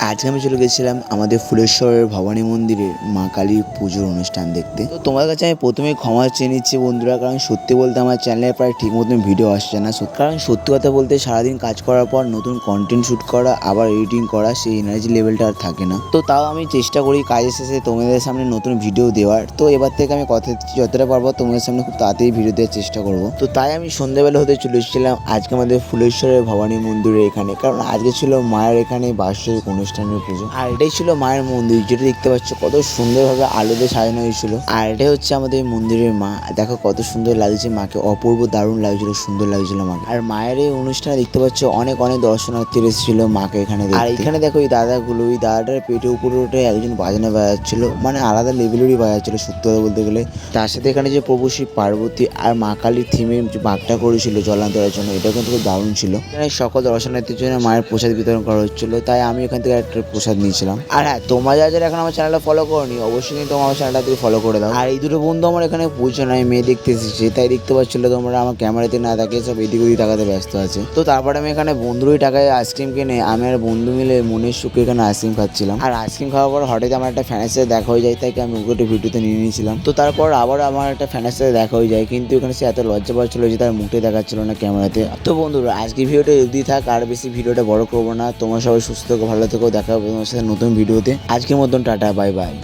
আজকে আমি চলে গেছিলাম আমাদের ফুলেশ্বরের ভবানী মন্দিরের মা কালীর পুজোর অনুষ্ঠান দেখতে। তো তোমাদের কাছে আমি প্রথমেই ক্ষমা চেয়ে নিচ্ছি বন্ধুরা, কারণ সত্যি বলতে আমার চ্যানেলে প্রায় ঠিক মতন ভিডিও আসছে না। কারণ সত্যি কথা বলতে সারাদিন কাজ করার পর নতুন কন্টেন্ট শ্যুট করা আবার এডিটিং করা, সেই এনার্জি লেভেলটা আর থাকে না। তো তাও আমি চেষ্টা করি কাজের শেষে তোমাদের সামনে নতুন ভিডিও দেওয়ার। তো এবার থেকে আমি কথা দিচ্ছি যতটা পারবো তোমাদের সামনে খুব তাড়াতাড়ি ভিডিও দেওয়ার চেষ্টা করবো। তো তাই আমি সন্ধ্যাবেলা হতে চলে এসেছিলাম আজকে আমাদের ফুলেশ্বরের ভবানী মন্দিরের এখানে, কারণ আজকে ছিল মায়ের এখানে বার্ষিক অনুষ্ঠানের পুজো। আর এটাই ছিল মায়ের মন্দির, যেটা দেখতে পাচ্ছ কত সুন্দরভাবে আলোতে সাজানো হয়েছিল। আর এটাই হচ্ছে আমাদের মন্দিরের মা। দেখো কত সুন্দর লাগছে মাকে, অপূর্ব দারুণ লাগছিল, সুন্দর লাগছিল মাকে। আর মায়ের এই অনুষ্ঠানে দেখতে পাচ্ছ অনেক অনেক দর্শনার্থী এসেছিল মাকে এখানে দেখতে। আর এখানে দেখো এই দাদাগুলো, ওই দাদাটার পেটে উপরে উঠে একজন বাজনা বাজাচ্ছিল, মানে আলাদা লেভেলেরই বাজাচ্ছিল সত্যি কথা বলতে গেলে। তার সাথে এখানে যে প্রভু শিব পার্বতী আর মা কালীর থিমে যে বাঘটা করেছিল জলান্তরের জন্য, এটা কিন্তু খুব দারুণ ছিল। এখানে সকল দর্শনার্থীর জন্য মায়ের প্রসাদ বিতরণ করা হচ্ছিল, তাই আমি এখান থেকে একটা প্রসাদ নিয়েছিলাম। আর হ্যাঁ, তোমরা যারা এখন আমার চ্যানেলটা ফলো করোনি অবশ্যই কিন্তু আমার চ্যানেলটা থেকে ফলো করে দাও। আর এই দুটো বন্ধু আমার এখানে পৌঁছে নয়, মেয়ে দেখতে এসেছে, তাই দেখতে পাচ্ছিল তোমরা আমার ক্যামেরাতে না তাকিয়ে সব এদিক ওদিক তাকাতে ব্যস্ত আছে। তো তারপরে আমি এখানে বন্ধুরই টাকায় আইসক্রিম কিনে আমি আর বন্ধু মিলে মনের সুখে এখানে আইসক্রিম খাচ্ছিলাম। আর আইসক্রিম খাওয়ার পর হঠাৎ আমার একটা ফ্যানের সাথে দেখা হয়ে যায়, তাই আমি ওকে ভিডিওতে নিয়ে নিয়েছিলাম। তো তারপর আবার আমার একটা ফ্যানের সাথে দেখা হয়ে যায়, কিন্তু এখানে সে এত লজ্জা পাচ্ছিল যে তার মুখে দেখাচ্ছিল না ক্যামেরাতে। তো বন্ধুরা আজকে ভিডিওটা এদিকে থাক, আর বেশি ভিডিওটা বড় করবো না। তোমরা সবাই সুস্থ থেকো, ভালো থেকো, দেখা হবে তোমার সাথে নতুন ভিডিওতে। আজকের মতন টাটা, বাই বাই।